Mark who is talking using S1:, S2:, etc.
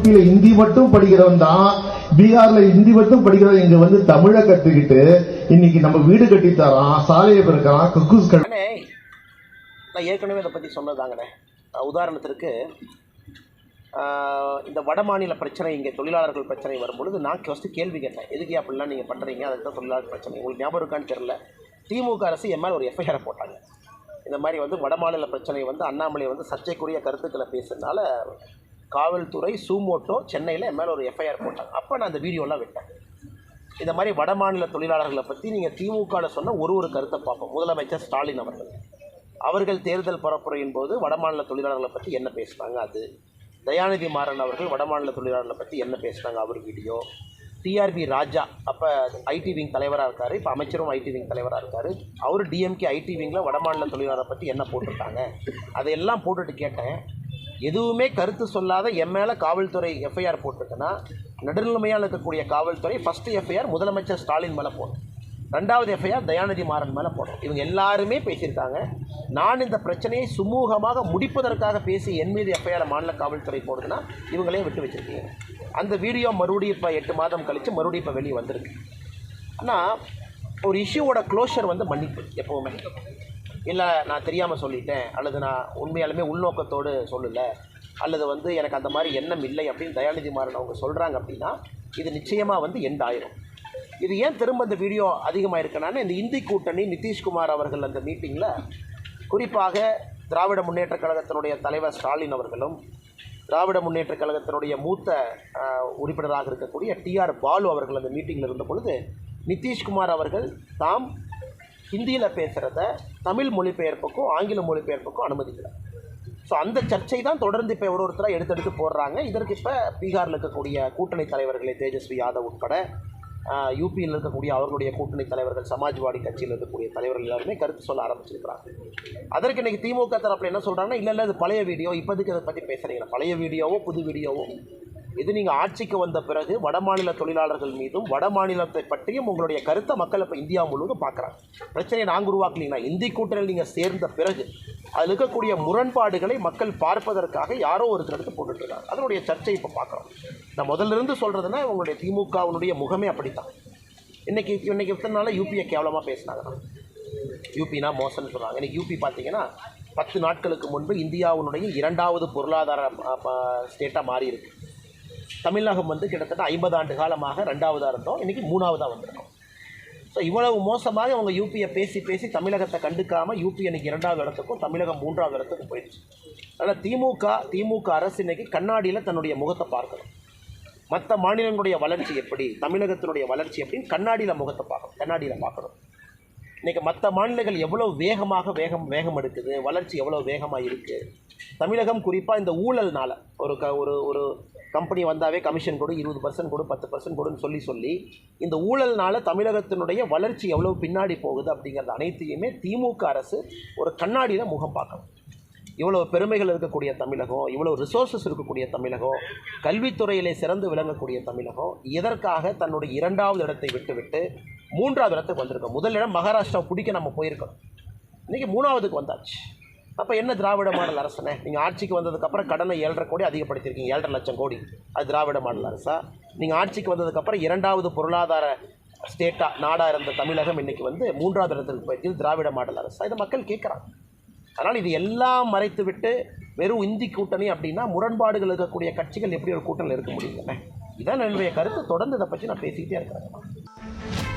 S1: யூபியில ஹிந்தி மட்டும் படிக்கிறவன் தான், பீகார்ல ஹிந்தி மட்டும் படிக்கிறவன் இங்க வந்து தமிழை கத்துக்கிட்டு இன்னைக்கு நம்ம வீடு கட்டி தரான், சாலையை பிறக்கிறான், கக்கூஸ் கடை.
S2: நான் ஏற்கனவே இதை பற்றி சொன்னதாங்கண்ணே. உதாரணத்திற்கு இந்த வட மாநில பிரச்சனை, இங்கே தொழிலாளர்கள் பிரச்சனை வரும்பொழுது நான் ஃபஸ்ட்டு கேள்வி கேட்டேன், எதுக்கு அப்படிலாம் நீங்கள் பண்ணுறீங்க, அதுக்கு தான் தொழிலாளர் பிரச்சனை. உங்களுக்கு ஞாபகம் இருக்கான்னு தெரில, திமுக அரசு என் மேலே ஒரு எஃப்ஐஆரை போட்டாங்க. இந்த மாதிரி வந்து வட மாநில பிரச்சனை வந்து அண்ணாமலை வந்து சர்ச்சைக்குரிய கருத்துக்களை பேசுறதுனால காவல்துறை சூமோட்டோ சென்னையில் என் மேலே ஒரு எஃப்ஐஆர் போட்டாங்க. அப்போ நான் அந்த வீடியோலாம் விட்டேன். இந்த மாதிரி வட மாநில தொழிலாளர்களை பற்றி நீங்கள் திமுகவில் சொன்ன ஒரு கருத்தை பார்ப்போம். முதலமைச்சர் ஸ்டாலின் அவர்கள் தேர்தல் பரப்புரையின் போது வட மாநில தொழிலாளர்களை பற்றி என்ன பேசுனாங்க, அது தயாநிதி மாறன் அவர்கள் வட மாநில தொழிலாளர்களை பற்றி என்ன பேசுனாங்க, அவர் வீடியோ. டிஆர்பி ராஜா அப்போ ஐடி விங் தலைவராக இருக்கார், இப்போ அமைச்சரும் ஐடி விங் தலைவராக இருக்கார். அவர் டிஎம்கே ஐடி விங்கில் வடமாநில தொழிலாளரை பற்றி என்ன போட்டிருக்காங்க, அதையெல்லாம் போட்டுட்டு கேட்டேன். எதுவுமே கருத்து சொல்லாத என் மேலே காவல்துறை எஃப்ஐஆர் போட்டிருக்குன்னா, நடுநிலைமையாக இருக்கக்கூடிய காவல்துறை ஃபஸ்ட்டு எஃப்ஐஆர் முதலமைச்சர் ஸ்டாலின் மேலே போடும், ரெண்டாவது எஃப்ஐஆர் தயாநிதி மாறன் மேலே போடும். இவங்க எல்லாருமே பேசியிருக்காங்க. நான் இந்த பிரச்சனையை சுமூகமாக முடிப்பதற்காக பேசி என் மீது எஃப்ஐஆர் மாநில காவல்துறை போடுதுன்னா இவங்களே விட்டு வச்சுருக்கீங்க. அந்த வீடியோ மறுபடியும் இப்போ 8 மாதம் கழித்து மறுபடியும் இப்போ வெளியே வந்திருக்கு. ஆனால் ஒரு இஷ்யூவோட க்ளோஷர் வந்து மன்னிப்பு எப்போவுமே இல்லை. நான் தெரியாமல் சொல்லிட்டேன், அல்லது நான் உண்மையாலுமே உள்நோக்கத்தோடு சொல்லலை, அல்லது வந்து எனக்கு அந்த மாதிரி எண்ணம் இல்லை அப்படின்னு தயாநிதி மாறன் அவங்க சொல்கிறாங்க அப்படின்னா இது நிச்சயமாக வந்து எண்ட் ஆயிரும். இது ஏன் திரும்ப இந்த வீடியோ அதிகமாக இருக்குன்னா, இந்த இந்தி கூட்டணி நிதிஷ்குமார் அவர்கள் அந்த மீட்டிங்கில், குறிப்பாக திராவிட முன்னேற்ற கழகத்தினுடைய தலைவர் ஸ்டாலின் அவர்களும் திராவிட முன்னேற்ற கழகத்தினுடைய மூத்த உறுப்பினராக இருக்கக்கூடிய டிஆர் பாலு அவர்கள் அந்த மீட்டிங்கில் இருந்த பொழுது நிதிஷ்குமார் அவர்கள் தாம் ஹிந்தியில் பேசுகிறத தமிழ் மொழிபெயர்ப்புக்கும் ஆங்கில மொழிபெயர்ப்புக்கும் அனுமதிக்கலை. ஸோ அந்த சர்ச்சை தான் தொடர்ந்து இப்போ ஒருத்தராக எடுத்தெடுத்து போடுறாங்க. இதற்கு இப்போ பீகாரில் இருக்கக்கூடிய கூட்டணி தலைவர்களே தேஜஸ்வி யாதவ் உட்பட யூபியில் இருக்கக்கூடிய அவர்களுடைய கூட்டணி தலைவர்கள், சமாஜ்வாடி கட்சியில் இருக்கக்கூடிய தலைவர்கள் எல்லாருமே கருத்து சொல்ல ஆரம்பிச்சிருக்கிறாங்க. அதற்கு இன்றைக்கி திமுக தரப்பில் என்ன சொல்கிறாங்கன்னா, இல்லை அது பழைய வீடியோ, இப்போதுக்கு அதை பற்றி பேசுகிறீங்களா, பழைய வீடியோவோ புது வீடியோவோ, இது நீங்கள் ஆட்சிக்கு வந்த பிறகு வட மாநில தொழிலாளர்கள் மீதும் வட மாநிலத்தை பற்றியும் உங்களுடைய கருத்தை மக்கள் இப்போ இந்தியா முழுவதும் பார்க்குறாங்க. பிரச்சனையை நாங்கள் உருவாக்கலீங்கன்னா, இந்தி கூட்டணியில் நீங்கள் சேர்ந்த பிறகு அதில் இருக்கக்கூடிய முரண்பாடுகளை மக்கள் பார்ப்பதற்காக யாரோ ஒரு கருத்து போட்டுட்ருக்காங்க. அதனுடைய சர்ச்சை இப்போ பார்க்குறோம். நான் முதலிருந்து சொல்கிறதுனா உங்களுடைய திமுகவினுடைய முகமே அப்படித்தான். இன்றைக்கி இத்தனை நாள் யூபியை கேவலமாக பேசினாங்கன்னா, யூபினா மோசம்னு சொல்கிறாங்க. இன்றைக்கி யூபி பார்த்தீங்கன்னா 10 நாட்களுக்கு முன்பு இந்தியாவினுடைய 2வது பொருளாதார ஸ்டேட்டாக மாறி இருக்கு. தமிழகம் வந்து கிட்டத்தட்ட 50 ஆண்டு காலமாக 2வதாக இருந்தோம், இன்றைக்கி 3வதாக வந்திருக்கோம். ஸோ இவ்வளவு மோசமாக அவங்க யூபியை பேசி தமிழகத்தை கண்டுக்காமல் யூபி அன்றைக்கி 2வது இடத்துக்கும் தமிழகம் 3வது இடத்துக்கும் போயிடுச்சு. அதனால் திமுக அரசு இன்றைக்கி கண்ணாடியில் தன்னுடைய முகத்தை பார்க்கணும். மற்ற மாநிலங்களுடைய வளர்ச்சி எப்படி, தமிழகத்தினுடைய வளர்ச்சி எப்படின்னு கண்ணாடியில் முகத்தை பார்க்கணும். இன்றைக்கி மற்ற மாநிலங்கள் எவ்வளோ வேகம் எடுக்குது, வளர்ச்சி எவ்வளோ வேகமாக இருக்குது. தமிழகம் குறிப்பாக இந்த ஊழல்னால் ஒரு கம்பெனி வந்தாவே கமிஷன் கொடு, 20% கொடு, 10% கொடுன்னு சொல்லி இந்த ஊழல்னால் தமிழகத்தினுடைய வளர்ச்சி எவ்வளோ பின்னாடி போகுது அப்படிங்கிறது அனைத்தையுமே திமுக அரசு ஒரு கண்ணாடியில் முகம் பார்க்கணும். இவ்வளோ பெருமைகள் இருக்கக்கூடிய தமிழகம், இவ்வளோ ரிசோர்ஸஸ் இருக்கக்கூடிய தமிழகம், கல்வித்துறையிலே சிறந்து விளங்கக்கூடிய தமிழகம் எதற்காக தன்னுடைய 2வது இடத்தை விட்டு 3வது இடத்துக்கு வந்திருக்கோம். முதல் இடம் மகாராஷ்டிரா பிடிக்க நம்ம போயிருக்கோம், இன்றைக்கி 3வதுக்கு வந்தாச்சு. அப்போ என்ன திராவிட மாடல் அரசுனே? நீங்கள் ஆட்சிக்கு வந்ததுக்கப்புறம் கடனை 7.5 கோடி அதிகப்படுத்தியிருக்கீங்க, 7.5 லட்சம் கோடி. அது திராவிட மாடல் அரசா? நீங்கள் ஆட்சிக்கு வந்ததுக்கப்புறம் 2வது பொருளாதார நாடாக இருந்த தமிழகம் இன்றைக்கி வந்து 3வது இடத்துக்கு போயிருக்கு, திராவிட மாடல் அரசா? இதை மக்கள் கேட்குறாங்க. அதனால் இது எல்லாம் மறைத்து விட்டு வெறும் இந்தி கூட்டணி அப்படின்னா முரண்பாடுகள் இருக்கக்கூடிய கட்சிகள் எப்படி ஒரு கூட்டணியில் இருக்க முடியுங்க? இதான் என்னுடைய கருத்து. தொடர்ந்து இதை பற்றி நான் பேசிக்கிட்டே இருக்கிறேன்.